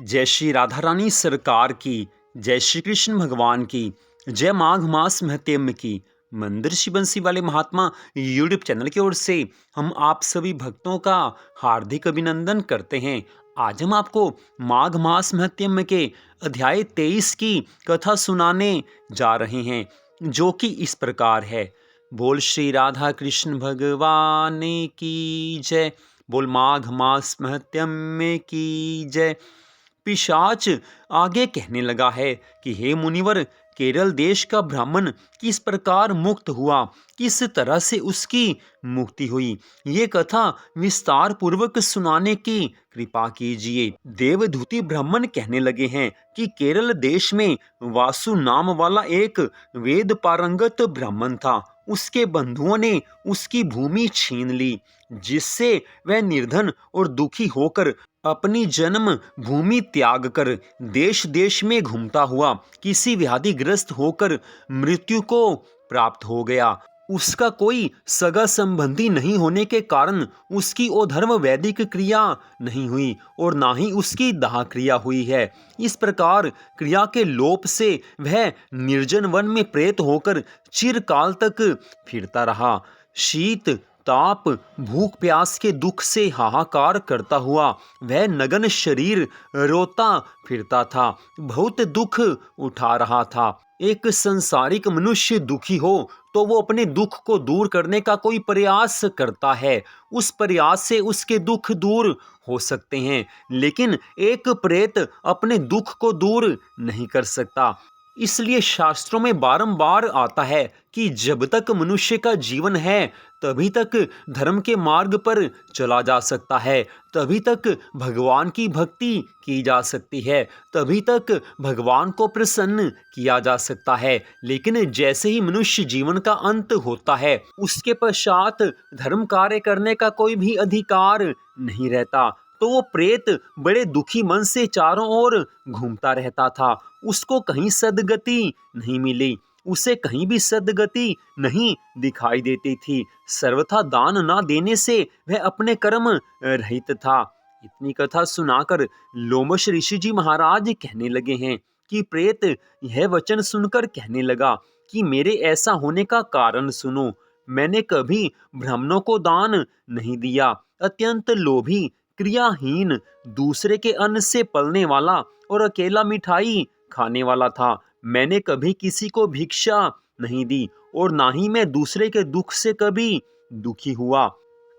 जय श्री राधा रानी सरकार की, जय श्री कृष्ण भगवान की, जय माघ मास महत्म की। मंदिर श्री बंसी वाले महात्मा यूट्यूब चैनल की ओर से हम आप सभी भक्तों का हार्दिक अभिनंदन करते हैं। आज हम आपको माघ मास महत्म के अध्याय 23 की कथा सुनाने जा रहे हैं, जो कि इस प्रकार है। बोल श्री राधा कृष्ण भगवान की जय, बोल माघ मास महत्म की जय। पिशाच आगे कहने लगा है कि हे मुनिवर, केरल देश का ब्राह्मण किस प्रकार मुक्त हुआ, किस तरह से उसकी मुक्ति हुई, ये कथा विस्तार पूर्वक सुनाने की कृपा कीजिए। देवधूति ब्राह्मण कहने लगे हैं कि केरल देश में वासु नाम वाला एक वेद पारंगत ब्राह्मण था। उसके बंधुओं ने उसकी भूमि छीन ली, जिससे वह निर्धन और दुखी होकर अपनी जन्म भूमि त्याग कर देश देश में घूमता हुआ किसी व्याधिग्रस्त होकर मृत्यु को प्राप्त हो गया। उसका कोई सगा संबंधी नहीं होने के कारण उसकी अधर्म वैदिक क्रिया नहीं हुई और ना ही उसकी दाह क्रिया हुई है। इस प्रकार क्रिया के लोप से वह निर्जन वन में प्रेत होकर चिरकाल तक फिरता रहा। शीत ताप भूख प्यास के दुख से हाहाकार करता हुआ वह नग्न शरीर रोता फिरता था, बहुत दुख उठा रहा था। एक संसारिक मनुष्य दुखी हो तो वो अपने दुख को दूर करने का कोई प्रयास करता है, उस प्रयास से उसके दुख दूर हो सकते हैं, लेकिन एक प्रेत अपने दुख को दूर नहीं कर सकता। इसलिए शास्त्रों में बारंबार आता है कि जब तक मनुष्य का जीवन है तभी तक धर्म के मार्ग पर चला जा सकता है, तभी तक भगवान की भक्ति की जा सकती है, तभी तक भगवान को प्रसन्न किया जा सकता है। लेकिन जैसे ही मनुष्य जीवन का अंत होता है, उसके पश्चात धर्म कार्य करने का कोई भी अधिकार नहीं रहता। तो वो प्रेत बड़े दुखी मन से चारों ओर घूमता रहता था। उसको कहीं सद्गति नहीं मिली, उसे कहीं भी सद्गति नहीं दिखाई देती थी। सर्वथा दान ना देने से वह अपने कर्म रहित था। इतनी कथा सुनाकर लोमश ऋषि जी महाराज कहने लगे हैं कि प्रेत यह वचन सुनकर कहने लगा कि मेरे ऐसा होने का कारण सुनो। मैंने कभी ब्राह्मणों को दान नहीं दिया, अत्यंत लोभी, क्रियाहीन, दूसरे के अन्न से पलने वाला और अकेला मिठाई खाने वाला था। मैंने कभी किसी को भिक्षा नहीं दी और ना ही मैं दूसरे के दुख से कभी दुखी हुआ।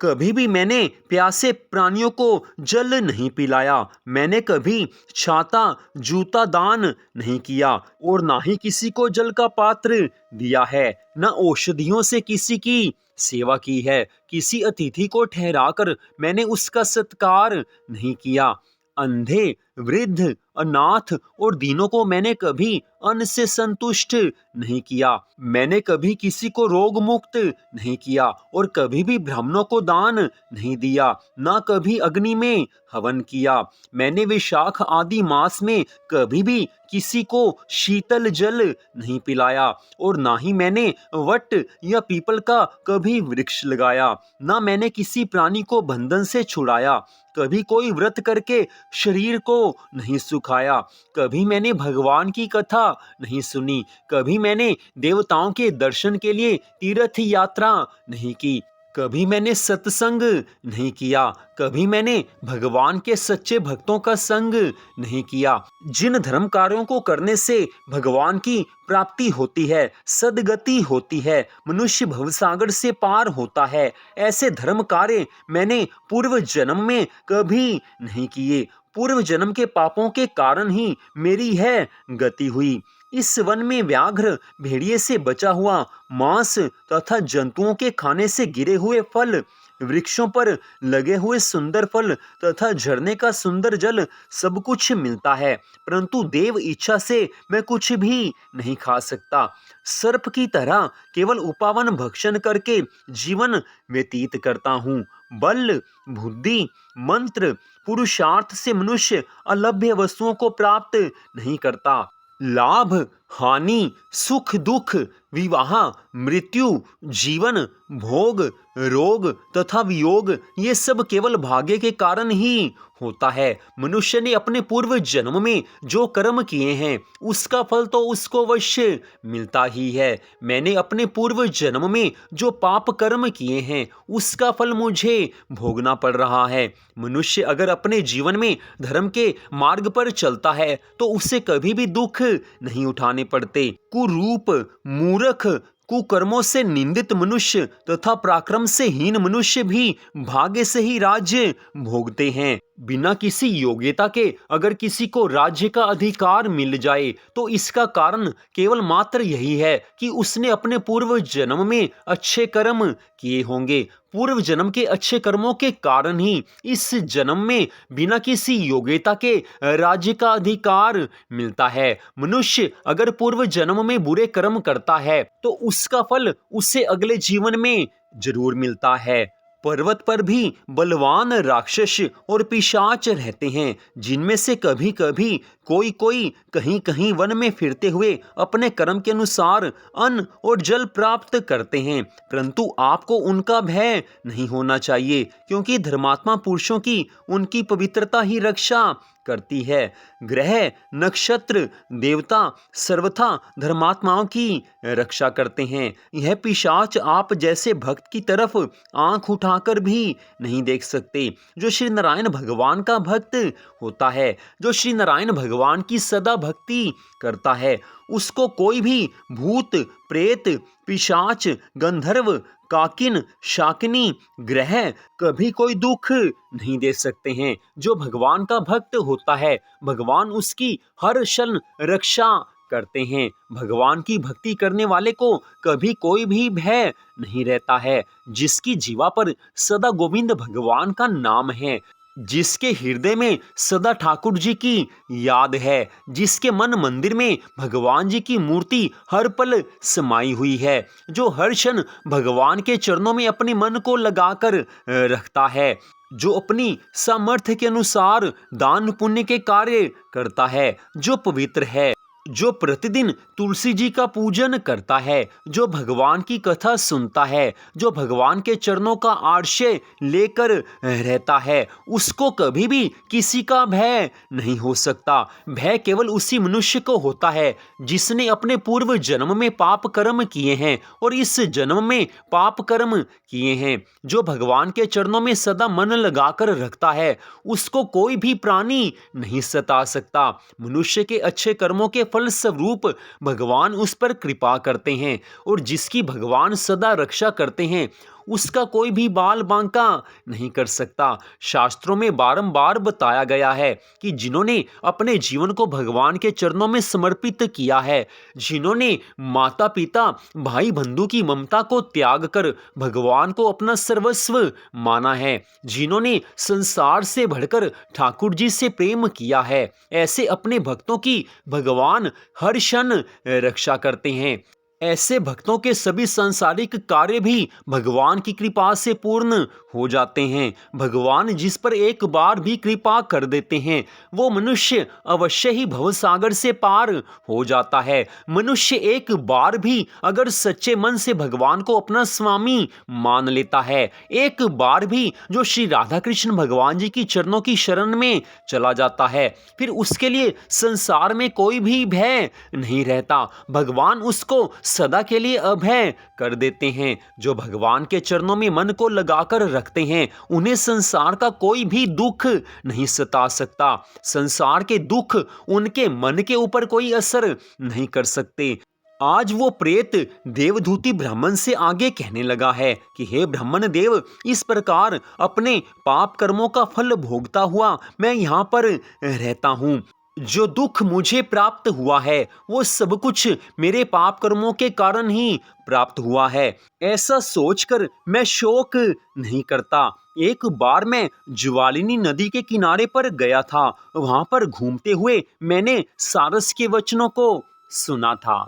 कभी भी मैंने प्यासे प्राणियों को जल नहीं पिलाया। मैंने कभी छाता जूता दान नहीं किया और ना ही किसी को जल का पात्र दिया है, न औषधियों से किसी की सेवा की है। किसी अतिथि को ठहराकर मैंने उसका सत्कार नहीं किया। अंधे, वृद्ध, अनाथ और दीनों को मैंने कभी अन्न से संतुष्ट नहीं किया। मैंने कभी किसी को रोग मुक्त नहीं किया और कभी भी ब्राह्मणों को दान नहीं दिया, ना कभी अग्नि में हवन किया। मैंने वैशाख आदि मास में कभी भी किसी को शीतल जल नहीं पिलाया और ना ही मैंने वट या पीपल का कभी वृक्ष लगाया। ना मैंने किसी प्राणी को बंधन से छुड़ाया, कभी कोई व्रत करके शरीर को नहीं सुखाया, कभी मैंने भगवान की कथा नहीं सुनी, कभी मैंने देवताओं के दर्शन के लिए तीर्थ यात्रा नहीं की, कभी मैंने सत्संग नहीं किया, कभी मैंने भगवान के सच्चे भक्तों का संग नहीं किया। जिन धर्म कार्यों को करने से भगवान की प्राप्ति होती है, सद्गति होती है, मनुष्य भवसागर से पार होता है, ऐसे धर्म कार्य मैंने पूर्व जन्म में कभी नहीं किए। पूर्व जन्म के पापों के कारण ही मेरी है गति हुई। इस वन में व्याघ्र, भेड़िए से बचा हुआ मांस तथा जंतुओं के खाने से गिरे हुए फल, वृक्षों पर लगे हुए सुंदर फल तथा झरने का सुंदर जल सब कुछ मिलता है, परंतु देव इच्छा से मैं कुछ भी नहीं खा सकता। सर्प की तरह केवल उपावन भक्षण करके जीवन व्यतीत करता हूँ। बल, बुद्धि, मंत्र, पुरुषार्थ से मनुष्य अलभ्य वस्तुओं को प्राप्त नहीं करता। लाभ, हानि, सुख दुख, विवाह, मृत्यु, जीवन, भोग, रोग तथा वियोग ये सब केवल भाग्य के कारण ही होता है। मनुष्य ने अपने पूर्व जन्म में जो कर्म किए हैं उसका फल तो उसको अवश्य मिलता ही है। मैंने अपने पूर्व जन्म में जो पाप कर्म किए हैं उसका फल मुझे भोगना पड़ रहा है। मनुष्य अगर अपने जीवन में धर्म के मार्ग पर चलता है तो उसे कभी भी दुख नहीं उठाने पड़ते। कुरूप, मूर्ख, कुकर्मों से निंदित मनुष्य तथा पराक्रम से हीन मनुष्य भी भाग्य से ही राज्य भोगते हैं। बिना किसी योग्यता के अगर किसी को राज्य का अधिकार मिल जाए तो इसका कारण केवल मात्र यही है कि उसने अपने पूर्व जन्म में अच्छे कर्म किए होंगे। पूर्व जन्म के अच्छे कर्मों के कारण ही इस जन्म में बिना किसी योग्यता के राज्य का अधिकार मिलता है। मनुष्य अगर पूर्व जन्म में बुरे कर्म करता है तो उसका फल उसे अगले जीवन में जरूर मिलता है। पर्वत पर भी बलवान राक्षस और पिशाच रहते हैं, जिनमें से कभी कभी कोई कोई कहीं कहीं वन में फिरते हुए अपने कर्म के अनुसार अन्न और जल प्राप्त करते हैं, परंतु आपको उनका भय नहीं होना चाहिए, क्योंकि धर्मात्मा पुरुषों की उनकी पवित्रता ही रक्षा करती है। ग्रह, नक्षत्र, देवता सर्वथा धर्मात्माओं की रक्षा करते हैं। यह पिशाच आप जैसे भक्त की तरफ आंख उठाकर भी नहीं देख सकते। जो श्री नारायण भगवान का भक्त होता है, जो श्री नारायण भगवान की सदा भक्ति करता है, उसको कोई भी भूत, प्रेत, पिशाच, गंधर्व, काकिन, शाकिनी, ग्रह कभी कोई दुख नहीं दे सकते हैं। जो भगवान का भक्त होता है, भगवान उसकी हर क्षण रक्षा करते हैं। भगवान की भक्ति करने वाले को कभी कोई भी भय नहीं रहता है। जिसकी जीवा पर सदा गोविंद भगवान का नाम है, जिसके हृदय में सदा ठाकुर जी की याद है, जिसके मन मंदिर में भगवान जी की मूर्ति हर पल समाई हुई है, जो हर क्षण भगवान के चरणों में अपने मन को लगाकर रखता है, जो अपनी सामर्थ्य के अनुसार दान पुण्य के कार्य करता है, जो पवित्र है, जो प्रतिदिन तुलसी जी का पूजन करता है, जो भगवान की कथा सुनता है, जो भगवान के चरणों का आश्रय लेकर रहता है, उसको कभी भी किसी का भय नहीं हो सकता। भय केवल उसी मनुष्य को होता है जिसने अपने पूर्व जन्म में पाप कर्म किए हैं और इस जन्म में पाप कर्म किए हैं। जो भगवान के चरणों में सदा मन लगाकर रखता है, उसको कोई भी प्राणी नहीं सता सकता। मनुष्य के अच्छे कर्मों के फल स्वरूप भगवान उस पर कृपा करते हैं, और जिसकी भगवान सदा रक्षा करते हैं उसका कोई भी बाल बांका नहीं कर सकता। शास्त्रों में बारंबार बताया गया है कि जिन्होंने अपने जीवन को भगवान के चरणों में समर्पित किया है, जिन्होंने माता पिता भाई बंधु की ममता को त्याग कर भगवान को अपना सर्वस्व माना है, जिन्होंने संसार से बढ़कर ठाकुर जी से प्रेम किया है, ऐसे अपने भक्तों की भगवान हर क्षण रक्षा करते हैं। ऐसे भक्तों के सभी सांसारिक कार्य भी भगवान की कृपा से पूर्ण हो जाते हैं। भगवान जिस पर एक बार भी कृपा कर देते हैं वो मनुष्य अवश्य ही भवसागर से पार हो जाता है। मनुष्य एक बार भी अगर सच्चे मन से भगवान को अपना स्वामी मान लेता है, एक बार भी जो श्री राधा कृष्ण भगवान जी की चरणों की शरण में चला जाता है, फिर उसके लिए संसार में कोई भी भय नहीं रहता। भगवान उसको सदा के लिए अभय कर देते हैं। जो भगवान के चरणों में मन को लगाकर रखते हैं उन्हें संसार का कोई भी दुख नहीं सता सकता। संसार के दुख उनके मन के ऊपर कोई असर नहीं कर सकते। आज वो प्रेत देवधूति ब्राह्मण से आगे कहने लगा है कि हे ब्राह्मण देव, इस प्रकार अपने पाप कर्मों का फल भोगता हुआ मैं यहाँ पर रहता हूँ। जो दुख मुझे प्राप्त हुआ है वो सब कुछ मेरे पाप कर्मों के कारण ही प्राप्त हुआ है। ऐसा सोचकर मैं शोक नहीं करता। एक बार मैं ज्वालिनी नदी के किनारे पर गया था। वहां पर घूमते हुए मैंने सारस के वचनों को सुना था।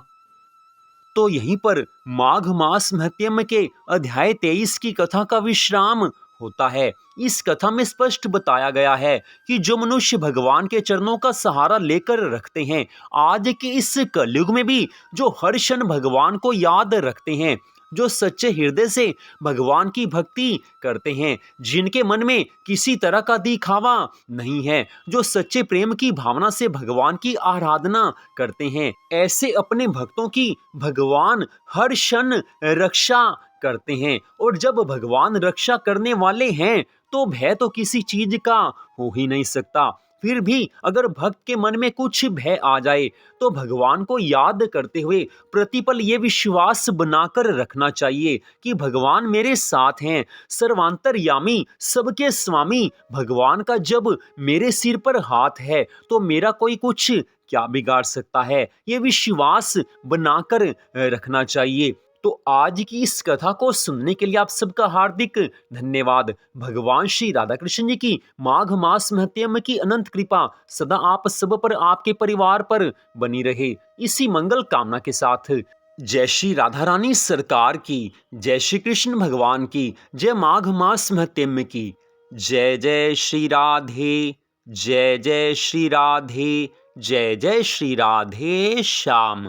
तो यहीं पर माघ मास महत्यम के अध्याय 23 की कथा का विश्राम होता है। इस कथा में स्पष्ट बताया गया है कि जो मनुष्य भगवान के चरणों का सहारा लेकर रखते हैं, आज के इस कलयुग में भी जो हर क्षण भगवान को याद रखते हैं, जो सच्चे हृदय से भगवान की भक्ति करते हैं, जिनके मन में किसी तरह का दिखावा नहीं है, जो सच्चे प्रेम की भावना से भगवान की आराधना करते हैं, ऐसे अपने भक्तों की भगवान हर क्षण रक्षा करते हैं। और जब भगवान रक्षा करने वाले हैं तो भय तो किसी चीज का हो ही नहीं सकता। फिर भी अगर भक्त के मन में कुछ भय आ जाए तो भगवान को याद करते हुए प्रतिपल ये विश्वास बनाकर रखना चाहिए कि भगवान मेरे साथ हैं। सर्वांतरयामी, सबके स्वामी भगवान का जब मेरे सिर पर हाथ है तो मेरा कोई कुछ क्या बिगाड़ सकता है, ये विश्वास बनाकर रखना चाहिए। तो आज की इस कथा को सुनने के लिए आप सबका हार्दिक धन्यवाद। भगवान श्री राधा कृष्ण जी की माघ मास महत्म की अनंत कृपा सदा आप सब पर, आपके परिवार पर बनी रहे, इसी मंगल कामना के साथ जय श्री राधा रानी सरकार की, जय श्री कृष्ण भगवान की, जय माघ मास महत्म की। जय जय श्री राधे, जय जय श्री राधे, जय जय श्री राधे श्याम।